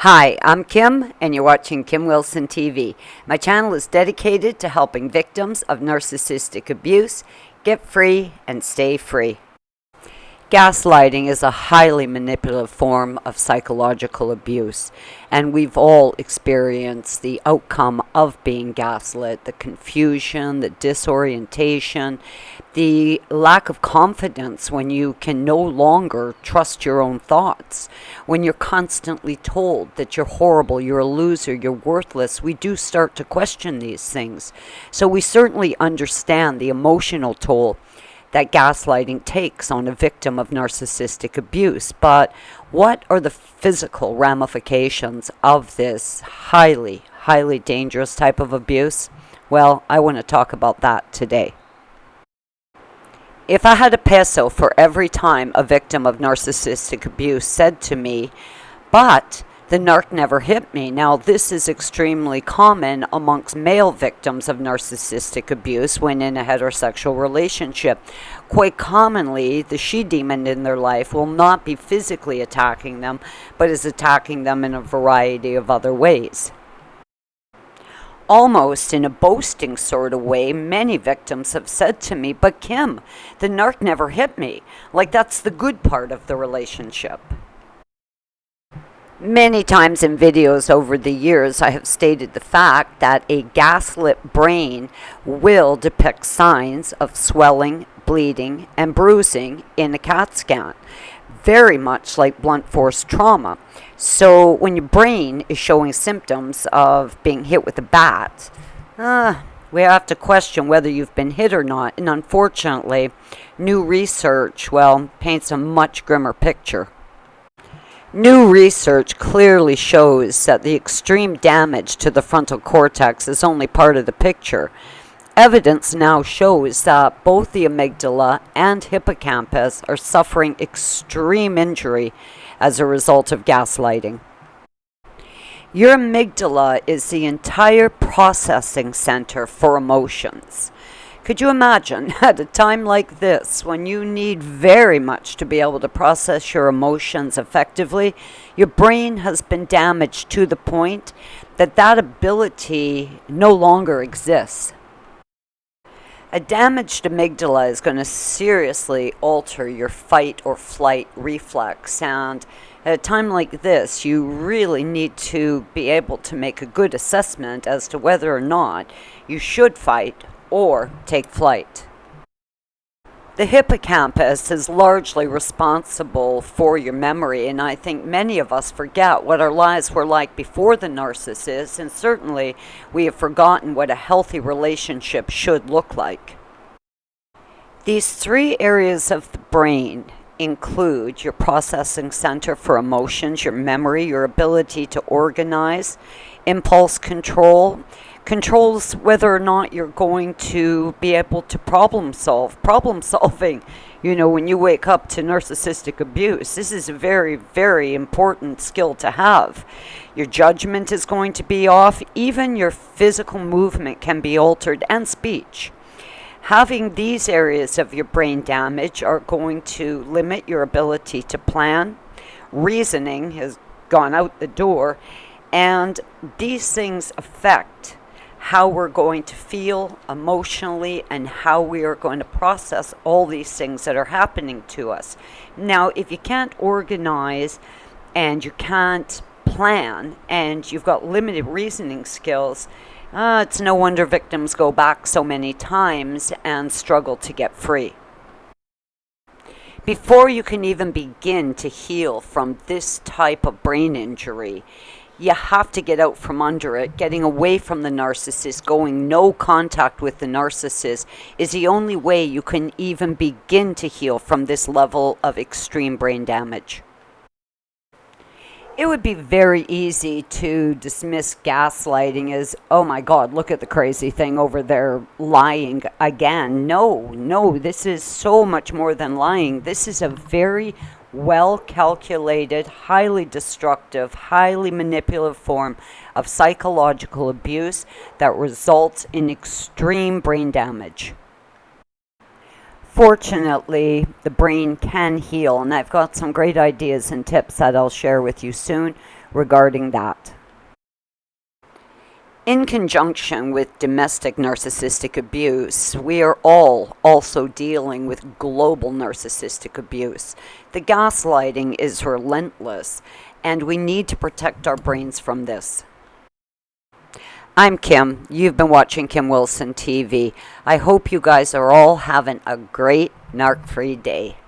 Hi, I'm Kim, and you're watching Kim Wilson TV. My channel is dedicated to helping victims of narcissistic abuse get free and stay free. Gaslighting is a highly manipulative form of psychological abuse, and we've all experienced the outcome of being gaslit, the confusion, the disorientation, the lack of confidence when you can no longer trust your own thoughts, when you're constantly told that you're horrible, you're a loser, you're worthless. We do start to question these things. So we certainly understand the emotional toll that gaslighting takes on a victim of narcissistic abuse. But what are the physical ramifications of this highly, highly dangerous type of abuse? Well, I want to talk about that today. If I had a peso for every time a victim of narcissistic abuse said to me, "But the narc never hit me." Now, this is extremely common amongst male victims of narcissistic abuse when in a heterosexual relationship. Quite commonly, the she-demon in their life will not be physically attacking them, but is attacking them in a variety of other ways. Almost in a boasting sort of way, many victims have said to me, "But Kim, the narc never hit me." Like that's the good part of the relationship. Many times in videos over the years, I have stated the fact that a gaslit brain will depict signs of swelling, bleeding, and bruising in a CAT scan, very much like blunt force trauma. So when your brain is showing symptoms of being hit with a bat, we have to question whether you've been hit or not. And unfortunately, new research, paints a much grimmer picture. New research clearly shows that the extreme damage to the frontal cortex is only part of the picture. Evidence now shows that both the amygdala and hippocampus are suffering extreme injury as a result of gaslighting. Your amygdala is the entire processing center for emotions. Could you imagine at a time like this, when you need very much to be able to process your emotions effectively, your brain has been damaged to the point that that ability no longer exists. A damaged amygdala is going to seriously alter your fight or flight reflex, and at a time like this, you really need to be able to make a good assessment as to whether or not you should fight or take flight. The hippocampus is largely responsible for your memory, and I think many of us forget what our lives were like before the narcissist, and certainly we have forgotten what a healthy relationship should look like. These three areas of the brain include your processing center for emotions, your memory, your ability to organize, impulse control, controls whether or not you're going to be able to problem solve. Problem solving, when you wake up to narcissistic abuse, this is a very, very important skill to have. Your judgment is going to be off. Even your physical movement can be altered, and speech. Having these areas of your brain damage are going to limit your ability to plan. Reasoning has gone out the door, and these things affect how we're going to feel emotionally and how we are going to process all these things that are happening to us. Now, if you can't organize and you can't plan and you've got limited reasoning skills, it's no wonder victims go back so many times and struggle to get free. Before you can even begin to heal from this type of brain injury, you have to get out from under it. Getting away from the narcissist, going no contact with the narcissist is the only way you can even begin to heal from this level of extreme brain damage. It would be very easy to dismiss gaslighting as, "Oh my God, look at the crazy thing over there lying again." No, this is so much more than lying. This is a very well-calculated, highly destructive, highly manipulative form of psychological abuse that results in extreme brain damage. Fortunately, the brain can heal, and I've got some great ideas and tips that I'll share with you soon regarding that. In conjunction with domestic narcissistic abuse, we are all also dealing with global narcissistic abuse. The gaslighting is relentless, and we need to protect our brains from this. I'm Kim. You've been watching Kim Wilson TV. I hope you guys are all having a great narc-free day.